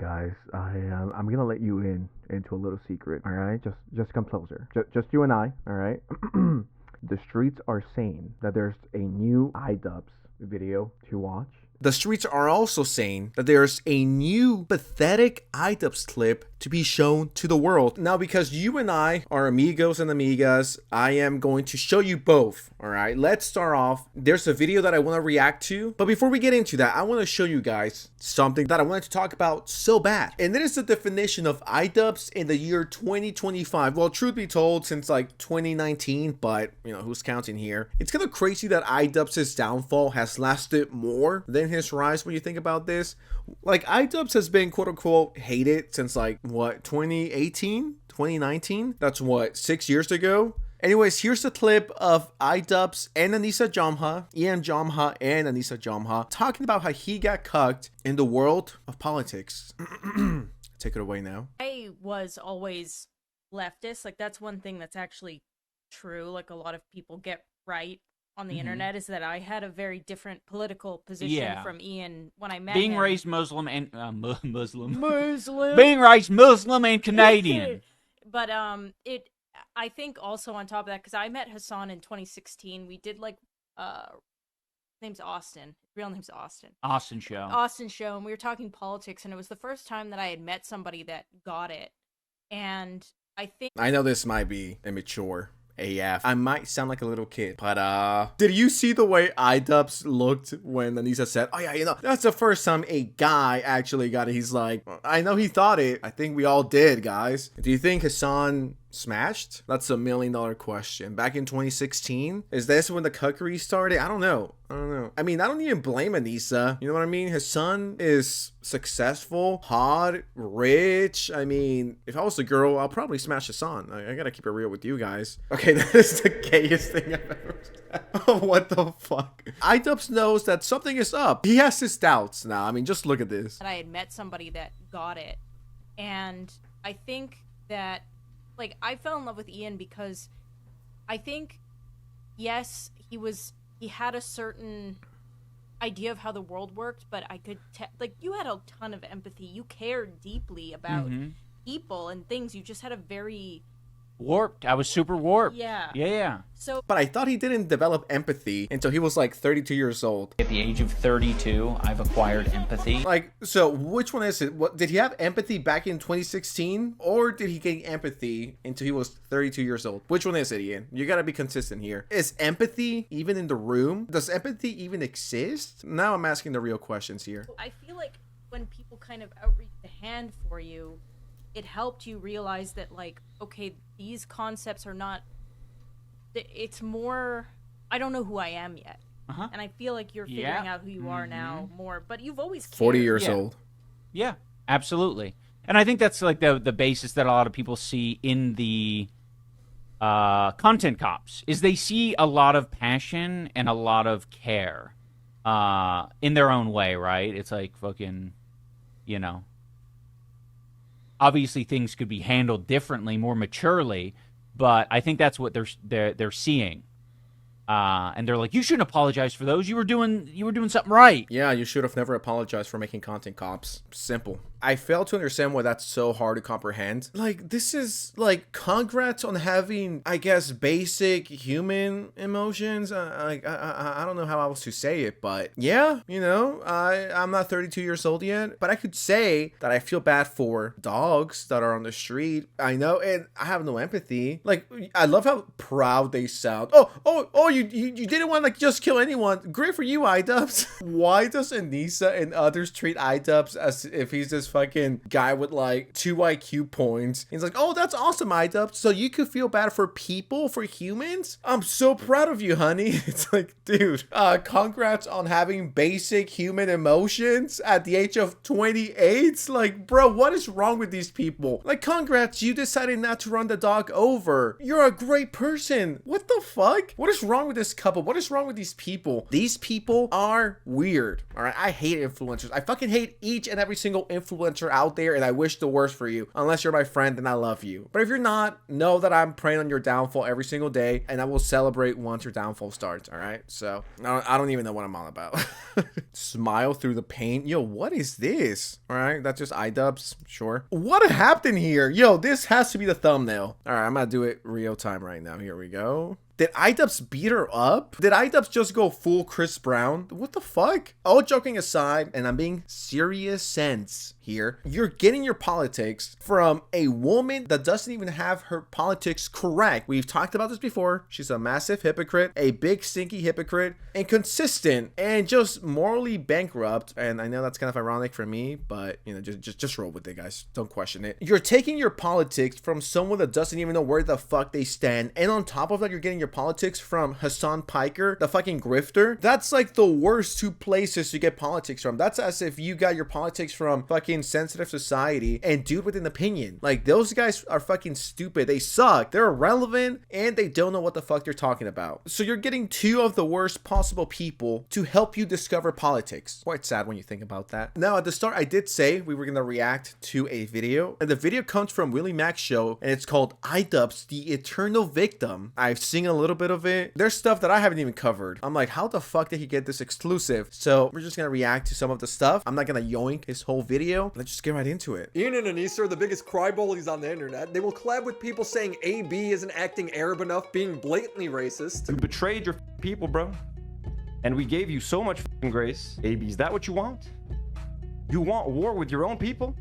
right, guys. I'm gonna let you into a little secret. All right, just come closer. Just you and I. All right. The streets are saying that there's a new idubbbz video to watch. The streets are also saying that there's a new pathetic idubbbz clip to be shown to the world. Now, because you and I are amigos and amigas, I am going to show you both. All right, let's start off. There's a video that I want to react to. But before we get into that, I want to show you guys something that I wanted to talk about so bad. And that is the definition of idubbbz in the year 2025. Well, truth be told, since like 2019, but you know, who's counting here? It's kind of crazy that idubbbz's downfall has lasted more than his rise when you think about this. Like, idubbbz has been quote unquote hated since like what, 2018, 2019? That's what, 6 years ago. Anyways, here's a clip of idubbbz and Anisa Jomha, Anisa Jomha, talking about how he got cucked in the world of politics. Take it away now. I was always leftist. Like, that's one thing that's actually true. Like, a lot of people get right on the internet, is that I had a very different political position from Ian when I met being him. raised Muslim and Muslim, Muslim, being raised Muslim and Canadian. But I think also on top of that, because I met Hassan in 2016, we did like name's Austin, real name's Austin show, and we were talking politics, and it was the first time that I had met somebody that got it. And I know this might be immature AF. I might sound like a little kid, but did you see the way idubbbz looked when Anisa said, oh yeah, you know, that's the first time a guy actually got it? He's like, I know he thought it. I think we all did, guys. Do you think Hassan smashed? That's $1 million question. Back in 2016, is this when the cuckery started? I don't know. I mean, I don't even blame Anisa. You know what I mean? His son is successful, hot, rich. I mean, if I was a girl, I'll probably smash Hassan. I gotta keep it real with you guys. Okay, that is the gayest thing I've ever said. What the fuck? idubbbz knows that something is up. He has his doubts now. I mean, just look at this. I had met somebody that got it, and I think that, like, I fell in love with Ian because I think, yes, he had a certain idea of how the world worked, but I could like, you had a ton of empathy. You cared deeply about people and things. You just had a very warped. I was super warped. Yeah. So, but I thought he didn't develop empathy until he was like 32 years old. At the age of 32, I've acquired empathy. Like, so which one is it? What, did he have empathy back in 2016, or did he gain empathy until he was 32 years old? Which one is it, Ian? You gotta be consistent here. Is empathy even in the room? Does empathy even exist? Now I'm asking the real questions here. I feel like when people kind of outreach the hand for you, it helped you realize that, like, okay, these concepts are not, it's more, I don't know who I am yet. And I feel like you're figuring out who you are now more, but you've always cared. 40 years old. Yeah, absolutely. And I think that's like the basis that a lot of people see in the content cops, is they see a lot of passion and a lot of care in their own way, right? It's like fucking, you know, obviously things could be handled differently, more maturely, but I think that's what they're seeing. And they're like, you shouldn't apologize for those. You were doing something right. Yeah, you should have never apologized for making content, cops. Simple. I fail to understand why that's so hard to comprehend. Like, this is like, congrats on having, I guess, basic human emotions. I don't know how else to say it, but yeah, you know, I'm not 32 years old yet, but I could say that I feel bad for dogs that are on the street. I know, and I have no empathy. Like, I love how proud they sound. Oh, you didn't want to, like, just kill anyone. Great for you, idubbbz. Why does Anisa and others treat idubbbz as if he's this fucking guy with like 2 IQ points? He's like, oh, that's awesome, idubbbz. So you could feel bad for people, for humans? I'm so proud of you, honey. It's like, dude, congrats on having basic human emotions at the age of 28. Like, bro, what is wrong with these people? Like, congrats, you decided not to run the dog over. You're a great person. What the fuck? What is wrong with this couple? What is wrong with these people? These people are weird. All right, I hate influencers. I fucking hate each and every single influencer influencer out there, and I wish the worst for you. Unless you're my friend, then I love you. But if you're not, know that I'm praying on your downfall every single day, and I will celebrate once your downfall starts, all right? So, I don't even know what I'm on about. Smile through the pain. Yo, what is this? All right, that's just idubbbz, sure. What happened here? Yo, this has to be the thumbnail. All right, I'm gonna do it real time right now. Here we go. Did idubbbz beat her up? Did idubbbz just go full Chris Brown? What the fuck? All joking aside, and I'm being serious sense here, you're getting your politics from a woman that doesn't even have her politics correct. We've talked about this before. She's a massive hypocrite, a big stinky hypocrite, inconsistent, and just morally bankrupt. And I know that's kind of ironic for me, but you know, just roll with it, guys. Don't question it. You're taking your politics from someone that doesn't even know where the fuck they stand, and on top of that, you're getting your politics from Hassan Piker, the fucking grifter. That's like the worst two places to get politics from. That's as if you got your politics from fucking Sensitive Society and Dude with an Opinion. Like, those guys are fucking stupid. They suck. They're irrelevant, and they don't know what the fuck they're talking about. So you're getting two of the worst possible people to help you discover politics. Quite sad when you think about that. Now, at the start, I did say we were gonna react to a video, and the video comes from Willie Mack's show, and it's called idubbbz, the Eternal Victim. I've seen a little bit of it. There's stuff that I haven't even covered. I'm like, how the fuck did he get this exclusive? So we're just gonna react to some of the stuff. I'm not gonna yoink his whole video. Let's just get right into it. Ian and Anisa are the biggest crybullies on the internet. They will collab with people saying AB isn't acting Arab enough, being blatantly racist. You betrayed your people, bro. And we gave you so much grace. AB, is that what you want? You want war with your own people?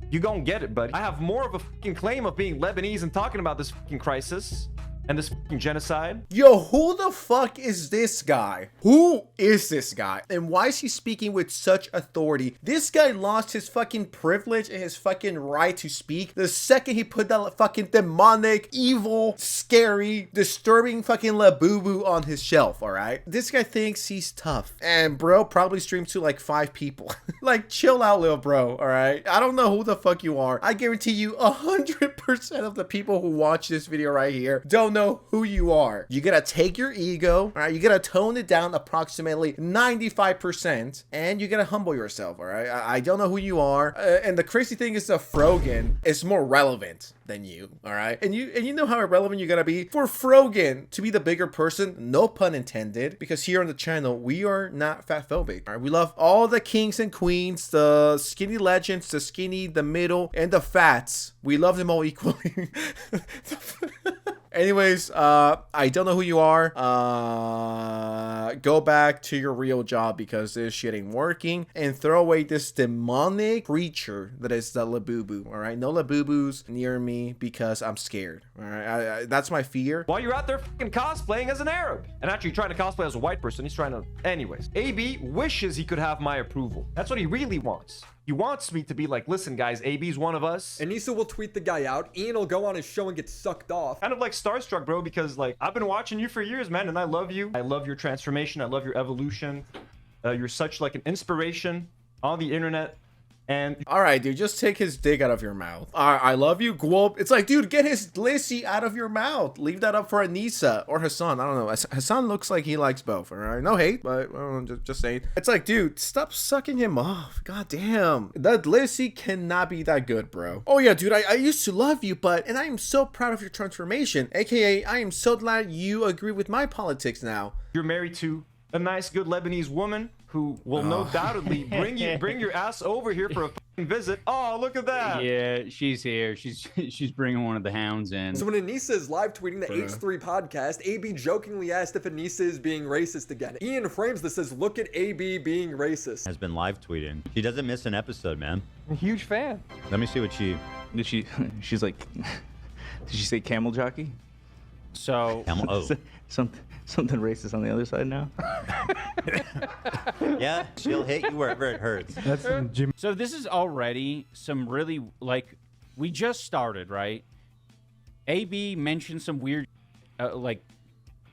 You gon' get it, buddy. I have more of a claim of being Lebanese and talking about this crisis and this genocide. Yo, who the fuck is this guy? Who is this guy? And why is he speaking with such authority? This guy lost his fucking privilege and his fucking right to speak the second he put that fucking demonic, evil, scary, disturbing fucking Labubu on his shelf, all right? This guy thinks he's tough. And bro probably streams to like 5 people. Like, chill out, little bro, all right? I don't know who the fuck you are. I guarantee you 100% of the people who watch this video right here don't know who you are. You gotta take your ego, all right? You gotta tone it down approximately 95%, and you gotta humble yourself, all right? I don't know who you are, and the crazy thing is that Frogan is more relevant than you, all right? And you know how irrelevant you gotta be for Frogan to be the bigger person, no pun intended, because here on the channel, we are not fat phobic, all right? We love all the kings and queens, the skinny legends, the skinny, the middle, and the fats. We love them all equally. Anyways, I don't know who you are. Go back to your real job because this shit ain't working, and throw away this demonic creature that is the Labubu, all right? No Labubus near me because I'm scared, all right? That's my fear. While you're out there cosplaying as an Arab and actually trying to cosplay as a white person, he's trying to... Anyways, AB wishes he could have my approval. That's what he really wants. He wants me to be like, listen, guys, AB's one of us. Anisa will tweet the guy out. Ian will go on his show and get sucked off. Kind of like starstruck, bro, because like I've been watching you for years, man, and I love you. I love your transformation. I love your evolution. You're such like an inspiration on the internet. And all right, dude, just take his dick out of your mouth. I love you, Gwop. It's like, dude, get his Lissy out of your mouth. Leave that up for Anisa or Hassan. I don't know. Hassan looks like he likes both. All right, no hate, but just saying. It's like, dude, stop sucking him off. God damn, that Lissy cannot be that good, bro. Oh yeah, dude, I used to love you, and I am so proud of your transformation. AKA, I am so glad you agree with my politics now. You're married to a nice, good Lebanese woman who will no doubtly bring your ass over here for a visit. Oh, look at that. Yeah, she's here. She's bringing one of the hounds in. So when Anisa is live tweeting the H3 podcast, AB jokingly asked if Anisa is being racist again. Ian frames this as, look at AB being racist. Has been live tweeting. She doesn't miss an episode, man. I'm a huge fan. Let me see what She's like, did she say camel jockey? So Something racist on the other side now. Yeah, she'll hit you wherever it hurts. That's some Jimmy. So this is already some really, like, we just started, right? AB mentioned some weird, like,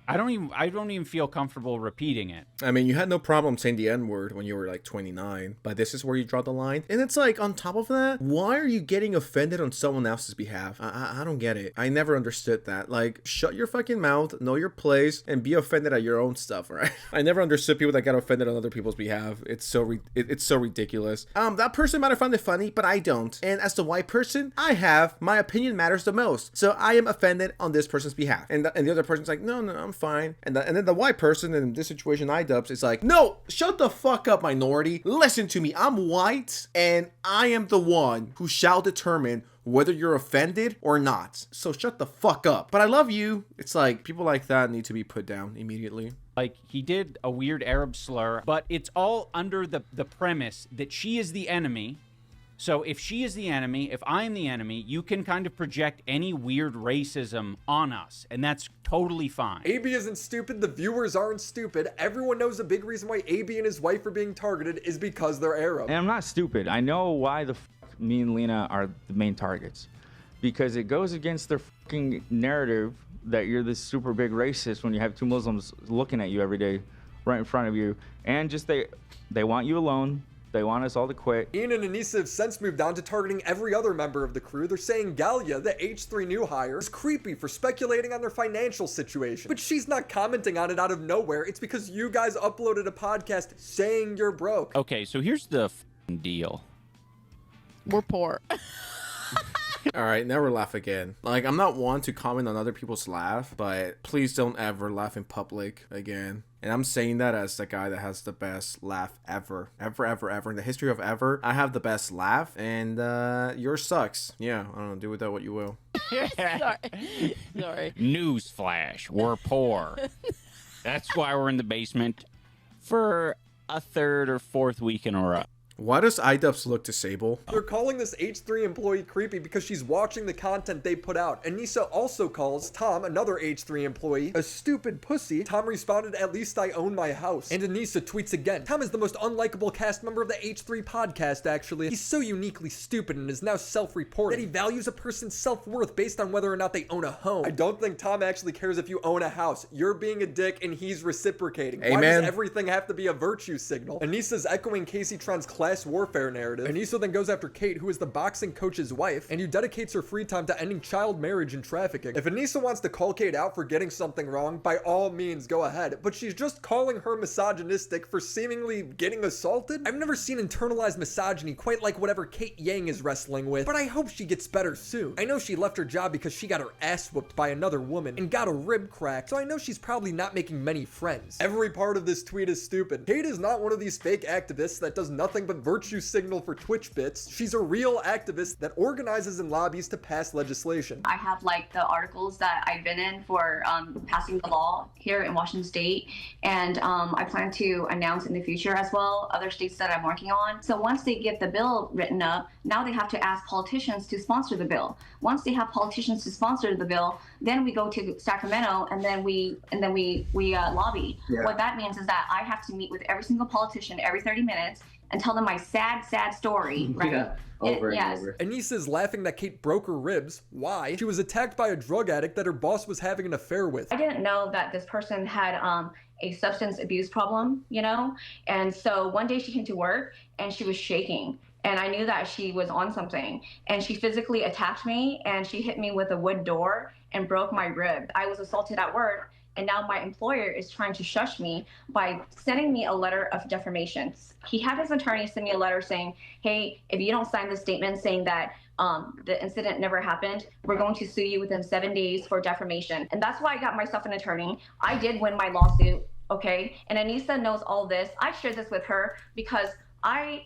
I don't even feel comfortable repeating it. I mean, you had no problem saying the N-word when you were like 29, but this is where you draw the line. And it's like, on top of that, why are you getting offended on someone else's behalf? I don't get it. I never understood that. Like, shut your fucking mouth, know your place, and be offended at your own stuff, right? I never understood people that got offended on other people's behalf. It's so it's so ridiculous. That person might have found it funny, but I don't. And as the white person, my opinion matters the most. So I am offended on this person's behalf. And the other person's like, no, I'm fine. And then the white person in this situation, idubbbz, is like, no, shut the fuck up, minority. Listen to me. I'm white, and I am the one who shall determine whether you're offended or not. So shut the fuck up. But I love you. It's like, people like that need to be put down immediately. Like, he did a weird Arab slur, but it's all under the premise that she is the enemy. So if she is the enemy, if I'm the enemy, you can kind of project any weird racism on us, and that's totally fine. AB isn't stupid, the viewers aren't stupid. Everyone knows a big reason why AB and his wife are being targeted is because they're Arab. And I'm not stupid. I know why the fuck me and Lena are the main targets. Because it goes against their fucking narrative that you're this super big racist when you have two Muslims looking at you every day right in front of you. And just they want you alone. They want us all to quit. Ian and Anisa have since moved on to targeting every other member of the crew. They're saying Galia, the H3 new hire, is creepy for speculating on their financial situation. But she's not commenting on it out of nowhere. It's because you guys uploaded a podcast saying you're broke. Okay, so here's the deal. We're poor. All right, never laugh again. Like, I'm not one to comment on other people's laugh, but please don't ever laugh in public again. And I'm saying that as the guy that has the best laugh ever. Ever. In the history of ever, I have the best laugh, and yours sucks. Yeah, I don't know, do with that what you will. Sorry. Newsflash, we're poor. That's why we're in the basement for a third or fourth week in a row. Why does idubbbz look disabled? They're calling this H3 employee creepy because she's watching the content they put out. Anisa also calls Tom, another H3 employee, a stupid pussy. Tom responded, at least I own my house. And Anisa tweets again. Tom is the most unlikable cast member of the H3 podcast, actually. He's so uniquely stupid and is now self-reported that he values a person's self-worth based on whether or not they own a home. I don't think Tom actually cares if you own a house. You're being a dick and he's reciprocating. Amen. Why does everything have to be a virtue signal? Anisa's echoing Casey Tron's class warfare narrative. Anisa then goes after Kate, who is the boxing coach's wife, and who dedicates her free time to ending child marriage and trafficking. If Anisa wants to call Kate out for getting something wrong, by all means go ahead, but she's just calling her misogynistic for seemingly getting assaulted? I've never seen internalized misogyny quite like whatever Kate Yang is wrestling with, but I hope she gets better soon. I know she left her job because she got her ass whooped by another woman and got a rib cracked, so I know she's probably not making many friends. Every part of this tweet is stupid. Kate is not one of these fake activists that does nothing but virtue signal for Twitch bits. She's a real activist that organizes and lobbies to pass legislation. I have like the articles that I've been in for passing the law here in Washington State, and I plan to announce in the future as well other states that I'm working on. So once they get the bill written up, now they have to ask politicians to sponsor the bill. Once they have politicians to sponsor the bill, then we go to Sacramento and then we lobby. Yeah. What that means is that I have to meet with every single politician every 30 minutes and tell them my sad story, right? Yeah, over and over. Anisa is laughing that Kate broke her ribs. Why? She was attacked by a drug addict that her boss was having an affair with. I didn't know that this person had a substance abuse problem, you know? And so one day she came to work and she was shaking. And I knew that she was on something. And she physically attacked me and she hit me with a wood door and broke my rib. I was assaulted at work. And now my employer is trying to shush me by sending me a letter of defamation. He had his attorney send me a letter saying, hey, if you don't sign this statement saying that the incident never happened, we're going to sue you within 7 days for defamation. And that's why I got myself an attorney. I did win my lawsuit, okay? And Anisa knows all this. I shared this with her because I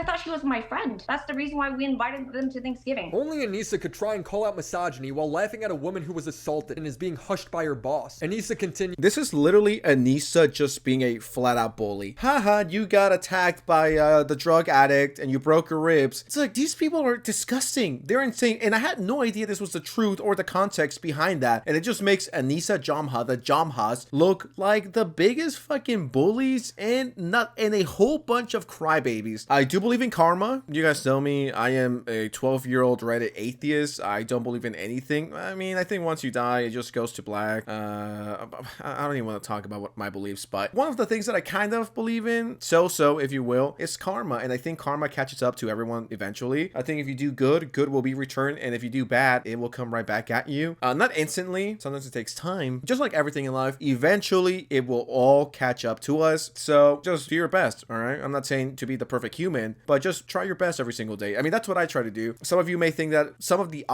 thought she was my friend. That's the reason why we invited them to Thanksgiving. Only Anisa could try and call out misogyny while laughing at a woman who was assaulted and is being hushed by her boss. Anisa continued. This is literally Anisa just being a flat out bully. Haha, you got attacked by the drug addict and you broke your ribs. It's like, these people are disgusting. They're insane. And I had no idea this was the truth or the context behind that. And it just makes Anisa Jomha, the Jomhas, look like the biggest fucking bullies and a whole bunch of crybabies. I do believe in karma. You guys know me. I am a 12-year-old Reddit atheist. I don't believe in anything. I mean, I think once you die, it just goes to black. I don't even want to talk about what my beliefs, but one of the things that I kind of believe in, so if you will, is karma. And I think karma catches up to everyone eventually. I think if you do good, good will be returned. And if you do bad, it will come right back at you. Not instantly. Sometimes it takes time. Just like everything in life, eventually it will all catch up to us. So just do your best, all right? I'm not saying to be the perfect human, but just try your best every single day. I mean, that's what I try to do. Some of you may think that some of the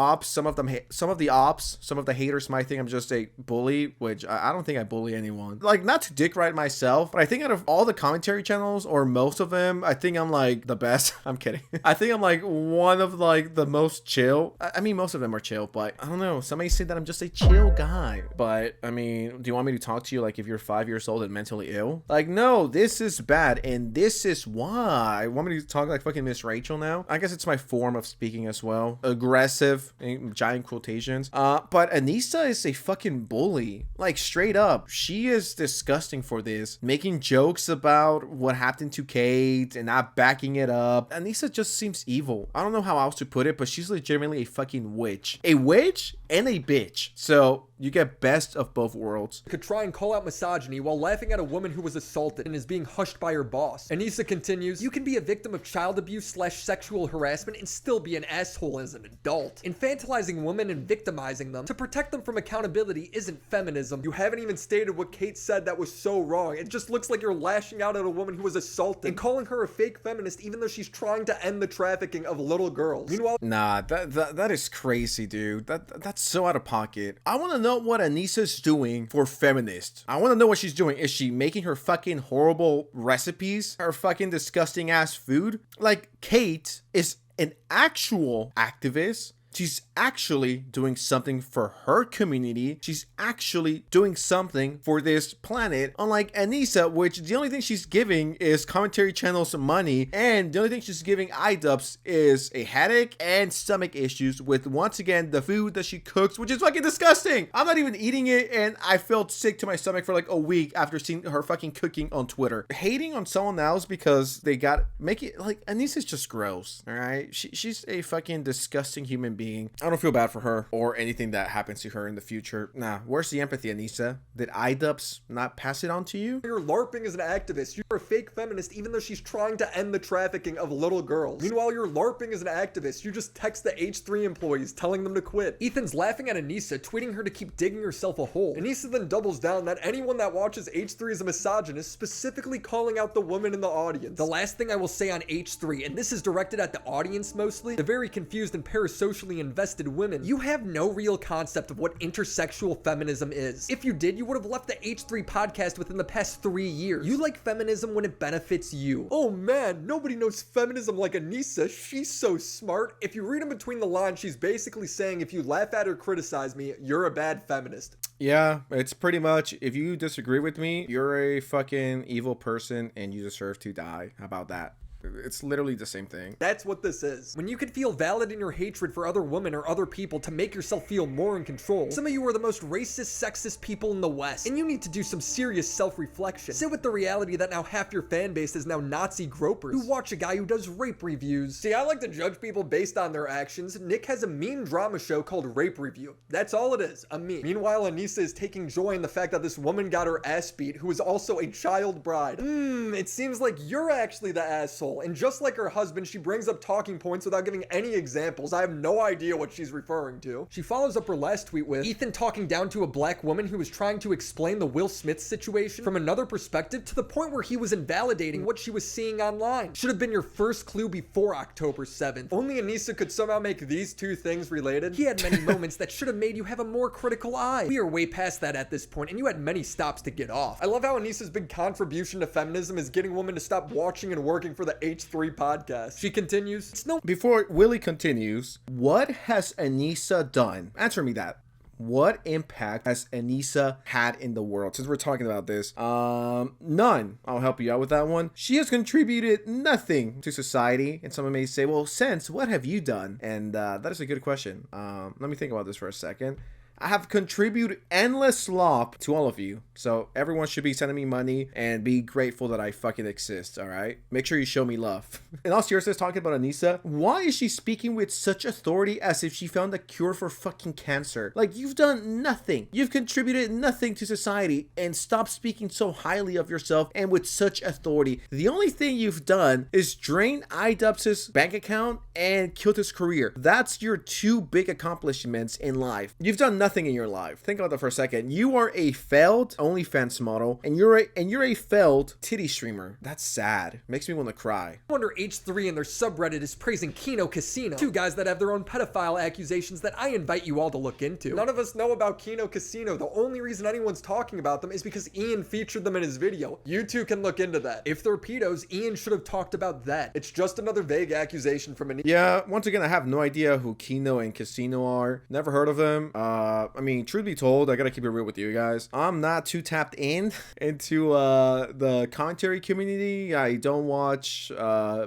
haters might think I'm just a bully, which I don't think I bully anyone. Like, not to dick ride myself, but I think out of all the commentary channels, or most of them, I think I'm like the best. I'm kidding. I think I'm like one of like the most chill. I mean, most of them are chill, but I don't know. Somebody said that I'm just a chill guy. But I mean, do you want me to talk to you like if you're 5 years old and mentally ill? Like, no, this is bad, and this is why. Want me to talk like fucking Miss Rachel now? I guess it's my form of speaking as well. Aggressive, in giant quotations. But Anisa is a fucking bully. Like, straight up. She is disgusting for this. Making jokes about what happened to Kate and not backing it up. Anisa just seems evil. I don't know how else to put it, but she's legitimately a fucking witch. A witch and a bitch. So you get best of both worlds. Could try and call out misogyny while laughing at a woman who was assaulted and is being hushed by her boss. Anisa continues, you can be a victim of child abuse / sexual harassment and still be an asshole as an adult. Infantilizing women and victimizing them to protect them from accountability isn't feminism. You haven't even stated what Kate said that was so wrong. It just looks like you're lashing out at a woman who was assaulted and calling her a fake feminist even though she's trying to end the trafficking of little girls. Meanwhile, nah, that is crazy, dude. That's so out of pocket. I want to know what Anisa's doing for feminists. I want to know what she's doing. Is she making her fucking horrible recipes? Her fucking disgusting ass food? Like, Kate is an actual activist. She's actually doing something for her community. She's actually doing something for this planet. Unlike Anisa, which the only thing she's giving is commentary channels money, and the only thing she's giving idubbbz is a headache and stomach issues with, once again, the food that she cooks, which is fucking disgusting. I'm not even eating it, and I felt sick to my stomach for like a week after seeing her fucking cooking on Twitter. Hating on someone else because they make it like, Anisa's just gross, all right? She's a fucking disgusting human being. I don't feel bad for her or anything that happens to her in the future. Nah, where's the empathy, Anisa? Did idubbbz not pass it on to you? you're LARPing as an activist. You're a fake feminist even though she's trying to end the trafficking of little girls. Meanwhile, you're LARPing as an activist. You just text the H3 employees telling them to quit. Ethan's laughing at Anisa, tweeting her to keep digging herself a hole. Anisa then doubles down that anyone that watches H3 is a misogynist, specifically calling out the woman in the audience. The last thing I will say on H3, and this is directed at the audience mostly, the very confused and parasocially invested women, you have no real concept of what intersexual feminism is. If you did, you would have left the H3 podcast within the past 3 years. You like feminism when it benefits you. Oh man, nobody knows feminism like Anisa. She's so smart. If you read in between the lines, she's basically saying if you laugh at or criticize me, you're a bad feminist. Yeah, it's pretty much, if you disagree with me, you're a fucking evil person and you deserve to die. How about that? It's literally the same thing. That's what this is. When you can feel valid in your hatred for other women or other people to make yourself feel more in control. Some of you are the most racist, sexist people in the West, and you need to do some serious self-reflection. Sit with the reality that now half your fan base is now Nazi gropers who watch a guy who does rape reviews. See, I like to judge people based on their actions. Nick has a meme drama show called Rape Review. That's all it is, a meme. Meanwhile, Anisa is taking joy in the fact that this woman got her ass beat, who is also a child bride. It seems like you're actually the asshole. And just like her husband, she brings up talking points without giving any examples. I have no idea what she's referring to. She follows up her last tweet with Ethan talking down to a black woman who was trying to explain the Will Smith situation from another perspective to the point where he was invalidating what she was seeing online. Should have been your first clue before October 7th. Only Anisa could somehow make these two things related. He had many moments that should have made you have a more critical eye. We are way past that at this point, and you had many stops to get off. I love how Anisa's big contribution to feminism is getting women to stop watching and working for the H3 podcast. She continues, Before Willie continues, what has Anisa done? Answer me that. What impact has Anisa had in the world? Since we're talking about this, none. I'll help you out with that one. She has contributed nothing to society. And someone may say, well, Sense, what have you done? And that is a good question. Let me think about this for a second. I have contributed endless slop to all of you. So everyone should be sending me money and be grateful that I fucking exist, all right? Make sure you show me love. In all seriousness, talking about Anisa, why is she speaking with such authority as if she found a cure for fucking cancer? Like, you've done nothing. You've contributed nothing to society, and stop speaking so highly of yourself and with such authority. The only thing you've done is drain idubbbz's bank account and killed his career. That's your two big accomplishments in life. You've done nothing in your life. Think about that for a second. You are a failed OnlyFans model, and you're a failed titty streamer. That's sad. Makes me want to cry. Wonder H3 and their subreddit is praising Kino Casino, two guys that have their own pedophile accusations that I invite you all to look into. None of us know about Kino Casino. The only reason anyone's talking about them is because Ian featured them in his video. You two can look into that. If they're pedos, Ian should have talked about that. It's just another vague accusation from an... Yeah, once again, I have no idea who Kino and Casino are. Never heard of them. I mean, truth be told, I gotta keep it real with you guys. I'm not too tapped into the commentary community. I don't watch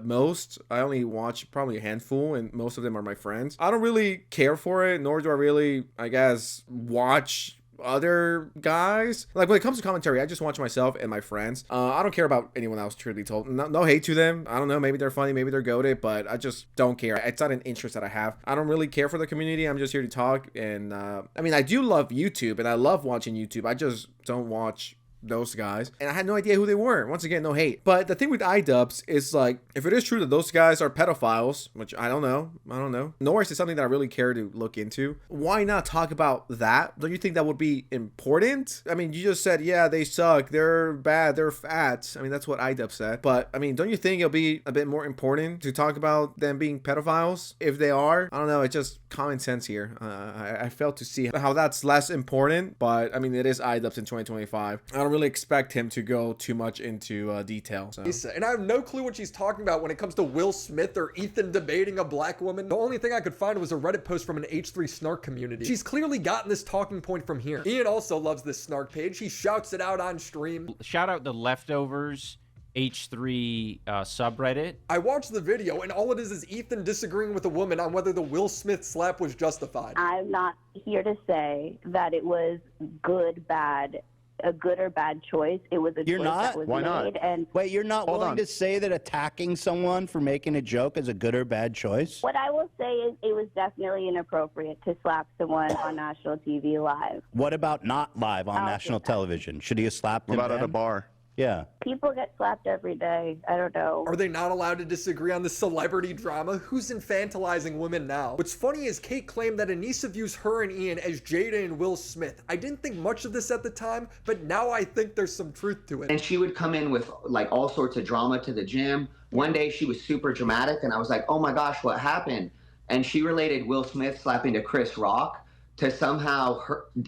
most. I only watch probably a handful, and most of them are my friends. I don't really care for it, nor do I really, I guess, watch other guys. Like, when it comes to commentary, I just watch myself and my friends. I don't care about anyone else, truth be told. No hate to them. I don't know, maybe they're funny, maybe they're goated, but I just don't care. It's not an interest that I have. I don't really care for the community. I'm just here to talk. And I mean, I do love YouTube, and I love watching YouTube. I just don't watch those guys, and I had no idea who they were. Once again, no hate. But the thing with idubbbz is, like, if it is true that those guys are pedophiles, which I don't know, nor is it something that I really care to look into, why not talk about that? Don't you think that would be important? I mean, you just said, yeah, they suck, they're bad, they're fat. I mean, that's what idubbbz said. But I mean, don't you think it'll be a bit more important to talk about them being pedophiles if they are? I don't know, it's just common sense here. I failed to see how that's less important, but I mean, it is idubbbz in 2025. I don't really expect him to go too much into detail. So. And I have no clue what she's talking about when it comes to Will Smith or Ethan debating a black woman. The only thing I could find was a Reddit post from an H3 snark community. She's clearly gotten this talking point from here. Ian also loves this snark page. He shouts it out on stream. Shout out the Leftovers H3 subreddit. I watched the video, and all it is Ethan disagreeing with a woman on whether the Will Smith slap was justified. I'm not here to say that it was good, bad, a good or bad choice. It was a choice that was made. And wait, you're not willing to say that attacking someone for making a joke is a good or bad choice? What I will say is it was definitely inappropriate to slap someone on national TV live. What about not live on national television? Should he have slapped him? What about at a bar? Yeah. People get slapped every day. I don't know. Are they not allowed to disagree on the celebrity drama? Who's infantilizing women now? What's funny is Kate claimed that Anisa views her and Ian as Jada and Will Smith. I didn't think much of this at the time, but now I think there's some truth to it. And she would come in with like all sorts of drama to the gym. One day she was super dramatic, and I was like, oh my gosh, what happened? And she related Will Smith slapping to Chris Rock to somehow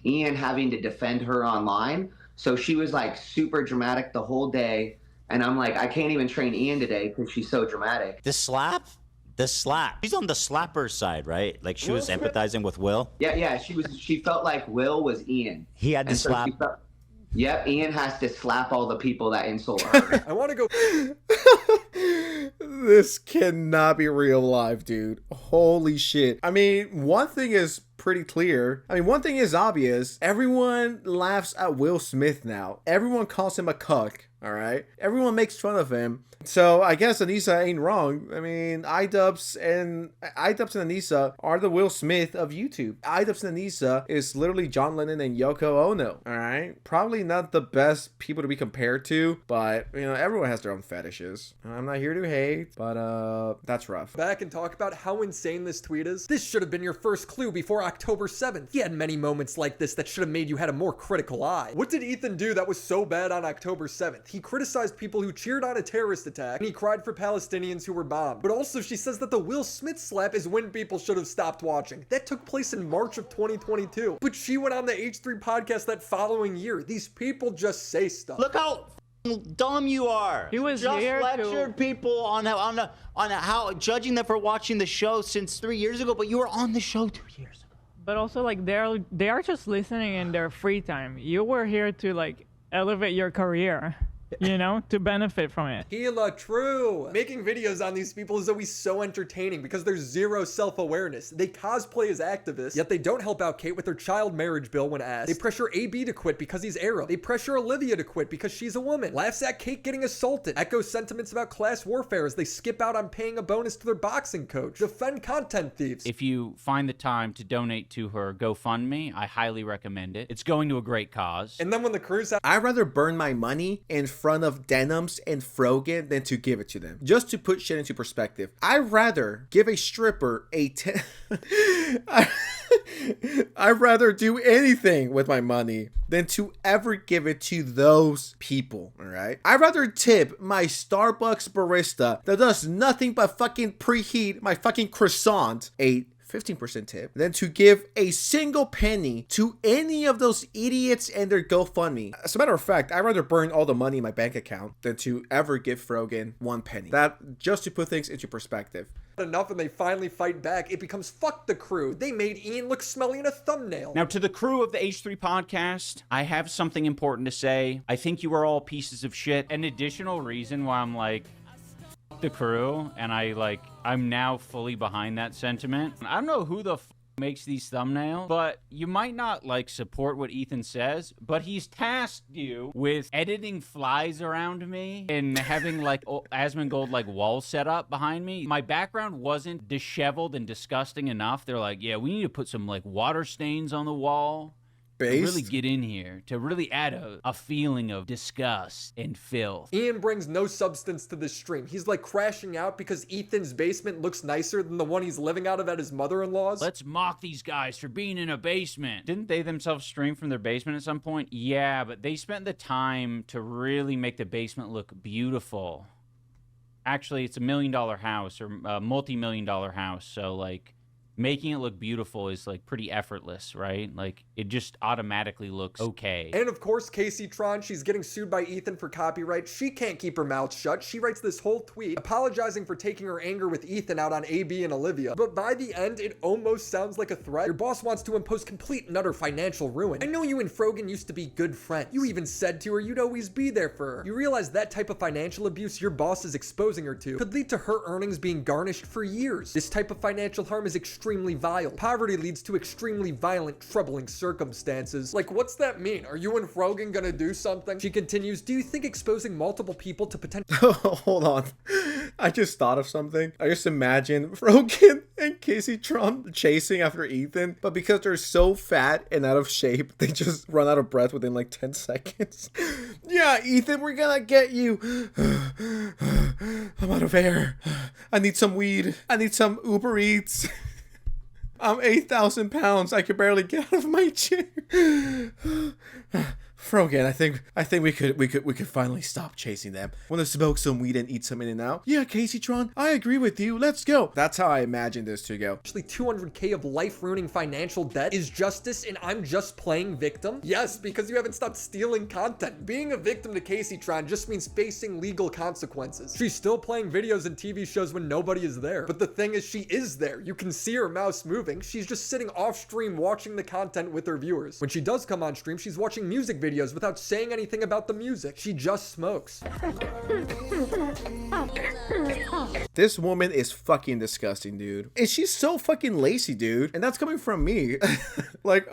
Ian having to defend her online. So she was like super dramatic the whole day. And I'm like, I can't even train Ian today because she's so dramatic. The slap? The slap. She's on the slapper side, right? Like she was empathizing with Will? Yeah. She felt like Will was Ian. He had to slap. Yep, Ian has to slap all the people that insult her. I want to go. This cannot be real life, dude. Holy shit. I mean, one thing is pretty clear. I mean, one thing is obvious. Everyone laughs at Will Smith now. Everyone calls him a cuck. All right. Everyone makes fun of him. So I guess Anisa ain't wrong. I mean, idubbbz and Anisa are the Will Smith of YouTube. Idubbbz and Anisa is literally John Lennon and Yoko Ono. All right. Probably not the best people to be compared to, but you know, everyone has their own fetishes. I'm not here to hate, but that's rough. Back and talk about how insane this tweet is. This should have been your first clue before October 7th. He had many moments like this that should have made you had a more critical eye. What did Ethan do that was so bad on October 7th? He criticized people who cheered on a terrorist attack, and he cried for Palestinians who were bombed. But also she says that the Will Smith slap is when people should have stopped watching. That took place in March of 2022. But she went on the H3 podcast that following year. These people just say stuff. Look how dumb you are. He was just here lectured people on how judging them for watching the show since 3 years ago, but you were on the show 2 years ago. But also, like, they are just listening in their free time. You were here to, like, elevate your career. you know, to benefit from it. Hila, true. Making videos on these people is always so entertaining because there's zero self-awareness. They cosplay as activists, yet they don't help out Kate with her child marriage bill when asked. They pressure AB to quit because he's Arab. They pressure Olivia to quit because she's a woman. Laughs at Kate getting assaulted. Echoes sentiments about class warfare as they skip out on paying a bonus to their boxing coach. Defend content thieves. If you find the time to donate to her GoFundMe, I highly recommend it. It's going to a great cause. And then when the crew's out, I'd rather burn my money in front of Denims and Frogan than to give it to them. Just to put shit into perspective, I'd rather give a stripper a I'd rather do anything with my money than to ever give it to those people, all right? I'd rather tip my Starbucks barista that does nothing but fucking preheat my fucking croissant a 15% tip than to give a single penny to any of those idiots and their GoFundMe. As a matter of fact, I'd rather burn all the money in my bank account than to ever give Frogan 1 penny. That, just to put things into perspective. Enough and they finally fight back, it becomes fuck the crew. They made Ian look smelly in a thumbnail. Now, to the crew of the H3 podcast, I have something important to say. I think you are all pieces of shit. An additional reason why I'm like, fuck the crew, and I'm now fully behind that sentiment. I don't know who the makes these thumbnails, but you might not support what Ethan says, but he's tasked you with editing flies around me and having Asmongold wall set up behind me. My background wasn't disheveled and disgusting enough. They're like, yeah, we need to put some water stains on the wall. To really get in here, to really add a feeling of disgust and filth. Ian brings no substance to this stream. He's crashing out because Ethan's basement looks nicer than the one he's living out of at his mother-in-law's. Let's mock these guys for being in a basement. Didn't they themselves stream from their basement at some point? Yeah, but they spent the time to really make the basement look beautiful. Actually, it's $1 million house or a multi-million-dollar house, so making it look beautiful is pretty effortless, right? It just automatically looks okay. And of course, Casey Tron, she's getting sued by Ethan for copyright. She can't keep her mouth shut. She writes this whole tweet apologizing for taking her anger with Ethan out on AB and Olivia. But by the end, it almost sounds like a threat. Your boss wants to impose complete and utter financial ruin. I know you and Frogan used to be good friends. You even said to her you'd always be there for her. You realize that type of financial abuse your boss is exposing her to could lead to her earnings being garnished for years. This type of financial harm is extremely vile. Poverty leads to extremely violent, troubling circumstances. What's that mean? Are you and Frogan gonna do something? She continues, do you think exposing multiple people to potential— Hold on. I just thought of something. I just imagine Frogan and Casey Tron chasing after Ethan, but because they're so fat and out of shape, they just run out of breath within 10 seconds. Yeah, Ethan, we're gonna get you. I'm out of air. I need some weed. I need some Uber Eats. I'm 8,000 pounds. I could barely get out of my chair. Frogan, I think we could finally stop chasing them. Want to smoke some weed and eat some In-N-Out? Yeah, Casey Tron, I agree with you. Let's go. That's how I imagine this to go. Actually, 200K of life-ruining financial debt is justice, and I'm just playing victim? Yes, because you haven't stopped stealing content. Being a victim to Casey Tron just means facing legal consequences. She's still playing videos and TV shows when nobody is there. But the thing is, she is there. You can see her mouse moving. She's just sitting off stream watching the content with her viewers. When she does come on stream, she's watching music videos without saying anything about the music. She just smokes. This woman is fucking disgusting, dude. And she's so fucking lazy, dude. And that's coming from me.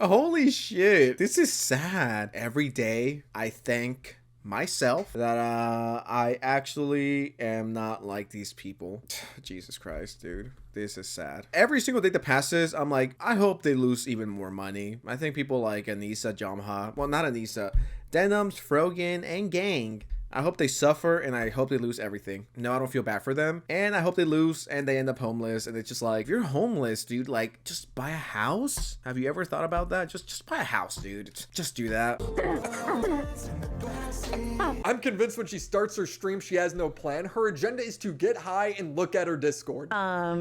Holy shit. This is sad. Every day, I thank myself that I actually am not like these people. Jesus Christ, dude. This is sad. Every single day that passes, I'm like, I hope they lose even more money. I think people like Anisa Jomha, well, not Anisa, Denims, Frogan, and gang, I hope they suffer and I hope they lose everything. No, I don't feel bad for them. And I hope they lose and they end up homeless. And it's just if you're homeless, dude, just buy a house. Have you ever thought about that? Just buy a house, dude. Just do that. I'm convinced when she starts her stream, she has no plan. Her agenda is to get high and look at her Discord.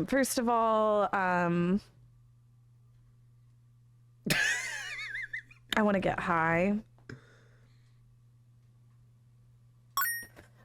First of all, I want to get high.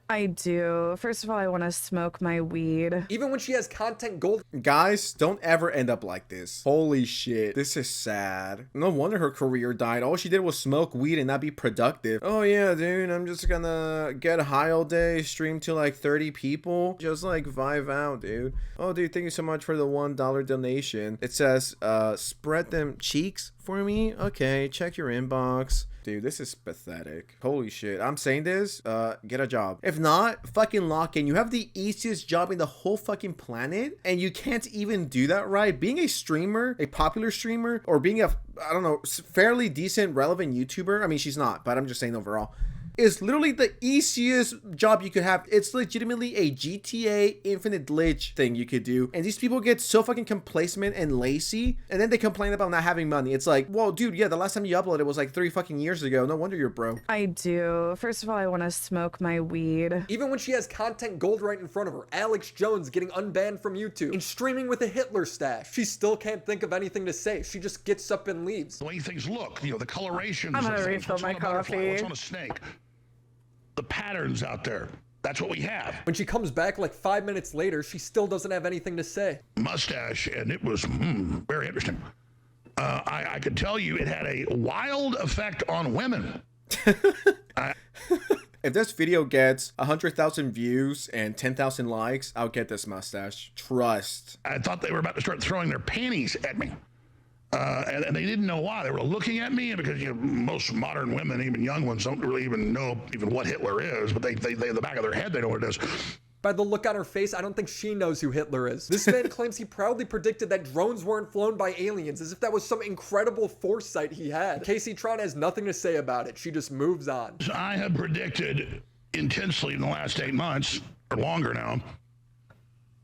I do. First of all, I want to smoke my weed. Even when she has content gold. Guys, don't ever end up like this. Holy shit. This is sad. No wonder her career died. All she did was smoke weed and not be productive. Oh yeah, dude, I'm just gonna get high all day, stream to like 30 people. Just like vibe out, dude. Oh, dude, thank you so much for the $1 donation. It says, spread them cheeks for me. Okay, check your inbox. Dude, this is pathetic. Holy shit. I'm saying this, get a job. If not, fucking lock in. You have the easiest job in the whole fucking planet, and you can't even do that right. Being a streamer, a popular streamer, or being a, I don't know, fairly decent, relevant YouTuber. I mean, she's not, but I'm just saying overall. Is literally the easiest job you could have. It's legitimately a GTA Infinite glitch thing you could do. And these people get so fucking complacent and lazy, and then they complain about not having money. It's like, well, dude, yeah, the last time you uploaded was like 3 fucking years ago. No wonder you're broke. I do. First of all, I want to smoke my weed. Even when she has content gold right in front of her, Alex Jones getting unbanned from YouTube and streaming with a Hitler stash, she still can't think of anything to say. She just gets up and leaves. The way things look, you know, the colorations. I'm gonna refill my coffee. What's on a snake? The patterns out there. That's what we have. When she comes back like 5 minutes later, she still doesn't have anything to say. Mustache, and it was very interesting. I could tell you it had a wild effect on women. If this video gets 100,000 views and 10,000 likes, I'll get this mustache. Trust. I thought they were about to start throwing their panties at me. And they didn't know why. They were looking at me, because you know, most modern women, even young ones, don't really even know even what Hitler is, but they in the back of their head, they know what it is. By the look on her face, I don't think she knows who Hitler is. This man claims he proudly predicted that drones weren't flown by aliens, as if that was some incredible foresight he had. Casey Tron has nothing to say about it. She just moves on. I have predicted intensely in the last 8 months, or longer now,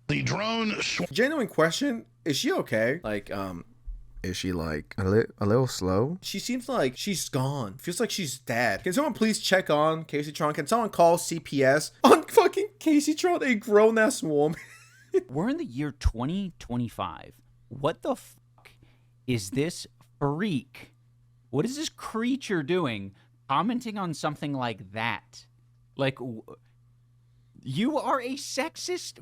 the drone... Genuine question, is she okay? Like, is she like a little slow? She seems like she's gone. Feels like she's dead. Can someone please check on Casey Tron? Can someone call CPS on fucking Casey Tron, a grown-ass woman? We're in the year 2025. What the fuck is this freak? What is this creature doing commenting on something like that? Like, you are a sexist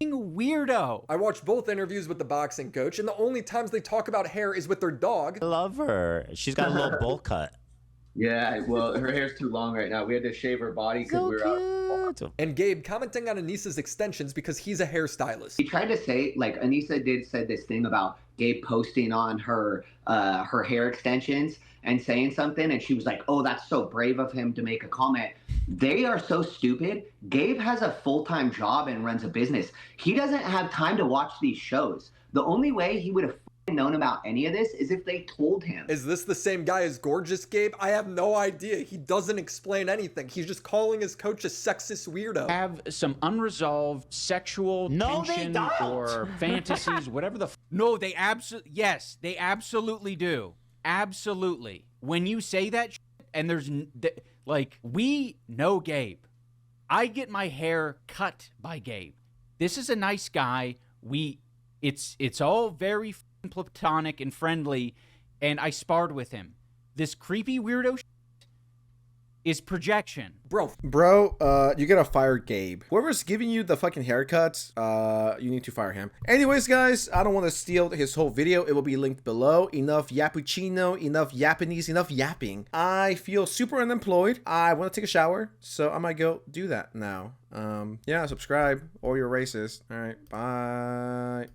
weirdo. I watched both interviews with the boxing coach, and the only times they talk about hair is with their dog. I love her. She's got a little bowl cut. Yeah, well, her hair's too long right now. We had to shave her body because we were out. And Gabe commenting on Anisa's extensions because he's a hairstylist. He tried to say, like, Anisa said this thing about Gabe posting on her her hair extensions and saying something, and she was like, oh, that's so brave of him to make a comment. They are so stupid. Gabe has a full-time job and runs a business. He doesn't have time to watch these shows. The only way he would have known about any of this is if they told him. Is this the same guy as Gorgeous Gabe? I have no idea. He doesn't explain anything. He's just calling his coach a sexist weirdo. Have some unresolved sexual tension or fantasies, whatever the No, they absolutely, yes, they absolutely do. Absolutely. When you say that shit, and there's like, we know Gabe. I get my hair cut by Gabe. This is a nice guy. It's all very platonic and friendly, and I sparred with him. This creepy weirdo is projection. Bro, you gotta fire Gabe. Whoever's giving you the fucking haircuts, you need to fire him. Anyways, guys, I don't want to steal his whole video. It will be linked below. Enough yappuccino, enough Japanese, enough yapping. I feel super unemployed. I want to take a shower, so I might go do that now. Yeah, subscribe or you're racist. All right, bye.